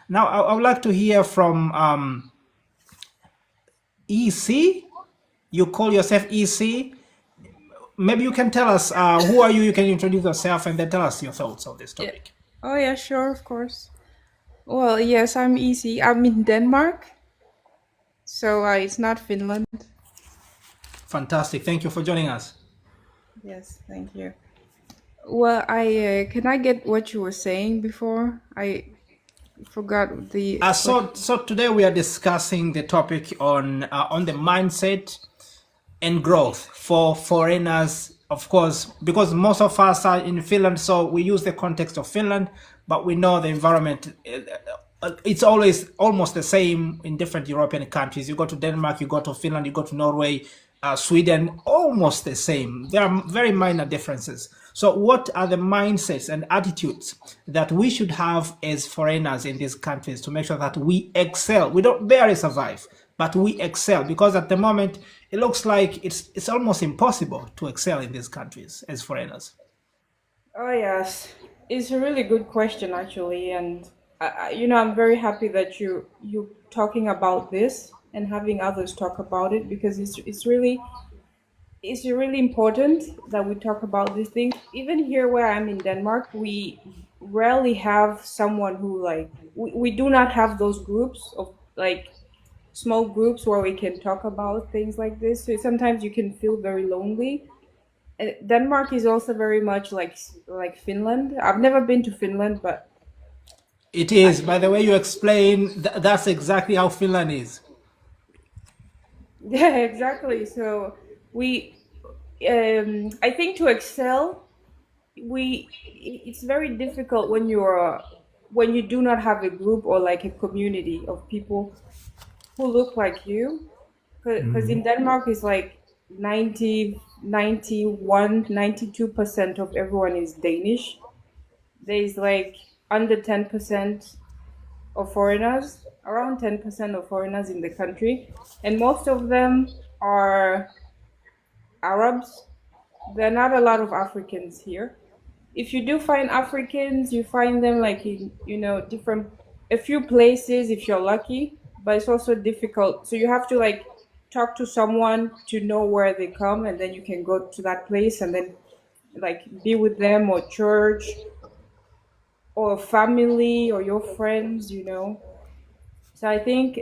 Now, I would like to hear from EC. You call yourself EC. Maybe you can tell us who are you. You can introduce yourself and then tell us your thoughts on this Yeah. topic. Oh yeah, sure, of course. Well, yes, I'm easy. I'm in Denmark, so it's not Finland. Fantastic. Thank you for joining us. Yes, thank you. Well, I can I get what you were saying before? I forgot the So, question. so today we are discussing the topic on the mindset and growth for foreigners, of course, because most of us are in Finland, so we use the context of Finland, but we know the environment. It's always almost the same in different European countries. You go to Denmark, you go to Finland, you go to Norway, Sweden, almost the same. There are very minor differences. So, what are the mindsets and attitudes that we should have as foreigners in these countries to make sure that we excel? We don't barely survive, but we excel, because at the moment it looks like it's almost impossible to excel in these countries as foreigners. Oh yes, it's a really good question actually, and I'm very happy that you talking about this and having others talk about it because it's really important that we talk about these things. Even here where I'm in Denmark, we rarely have someone who we do not have those groups of small groups where we can talk about things like this. So sometimes you can feel very lonely. Denmark is also very much like Finland. I've never been to Finland, but It is, I, by the way you explain, that's exactly how Finland is. yeah, exactly. So we, I think to excel, it's very difficult when you do not have a group or like a community of people who look like you. Because in Denmark, it's like 92% of everyone is Danish. There's like under 10% of foreigners, around 10% of foreigners in the country, and most of them are Arabs. There are not a lot of Africans here. If you do find Africans, you find them like in different a few places if you're lucky, but it's also difficult. So you have to like talk to someone to know where they come, and then you can go to that place and then like be with them or church or family or your friends. So I think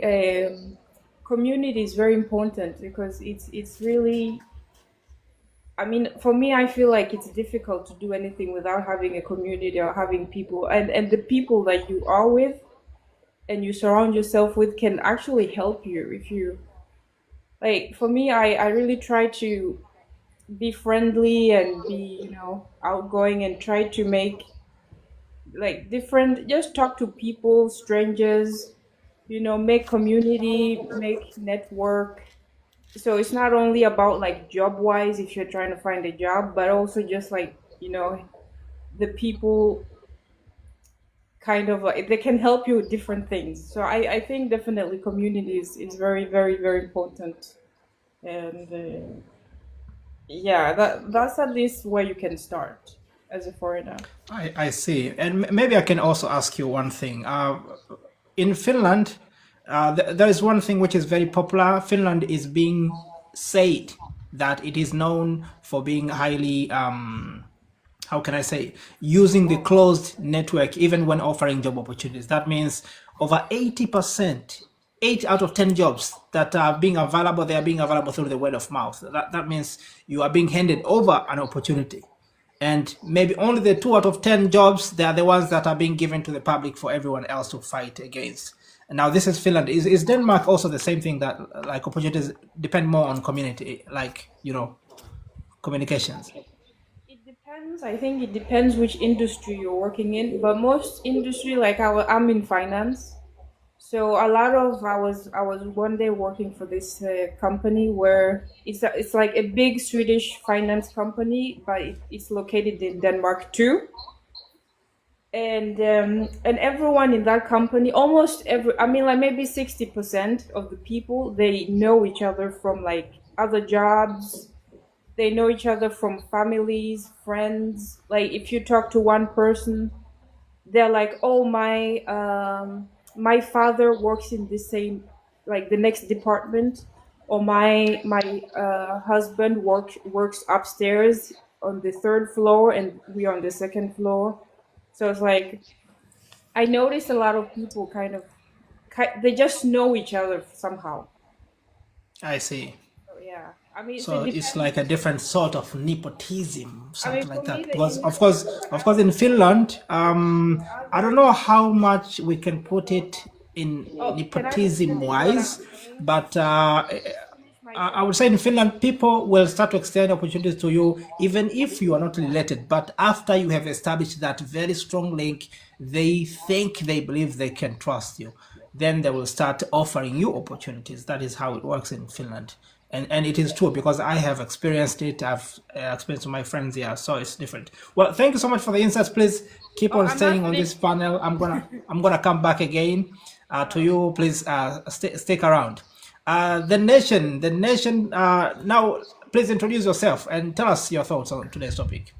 community is very important because it's really. I mean, for me, I feel like it's difficult to do anything without having a community or having people, and the people that you are with and you surround yourself with can actually help you if you like. For me, I really try to be friendly and be outgoing and try to make like different, just talk to people, strangers, make community, make network. So it's not only about like job wise if you're trying to find a job, but also just like the people kind of like they can help you with different things. So I think definitely community is very very very important. And yeah, that's at least where you can start as a foreigner. I see. And maybe I can also ask you one thing. In Finland, there is one thing which is very popular. Finland is being said that it is known for being highly, how can I say, using the closed network even when offering job opportunities. That means over 80%, 8 out of 10 jobs that are being available, they are being available through the word of mouth. That means you are being handed over an opportunity. And maybe only the 2 out of 10 jobs, they are the ones that are being given to the public for everyone else to fight against. And now this is Finland. Is Denmark also the same thing, that like opportunities depend more on community, like, communications? It depends. I think it depends which industry you're working in, but most industry like I'm in finance. So a lot of I was one day working for this company where it's like a big Swedish finance company, but it's located in Denmark too. And everyone in that company, almost every, I mean, like maybe 60% of the people, they know each other from like other jobs. They know each other from families, friends. Like if you talk to one person, they're like, "Oh, my father works in the same, like the next department, or my husband works upstairs on the third floor and we are on the second floor. So it's like I noticed a lot of people kind of they just know each other somehow. I see. So yeah, I mean, so So it it's depends. like a different sort of nepotism, I mean, something for like me, that. the Because in of course, in Finland, I don't know how much we can put it in oh, can I nepotism finish what I'm wise, saying? but Let me finish my I would point. say in Finland, people will start to extend opportunities to you, even if you are not related. But after you have established that very strong link, they believe they can trust you. Then they will start offering you opportunities. That is how it works in Finland. And it is true because I have experienced it. I've experienced with my friends here, so it's different. Well, thank you so much for the insights. Please keep Oh, on I'm not staying on this finished. panel. I'm gonna come back again to Okay. you. Please stick around. The nation. Now, please introduce yourself and tell us your thoughts on today's topic.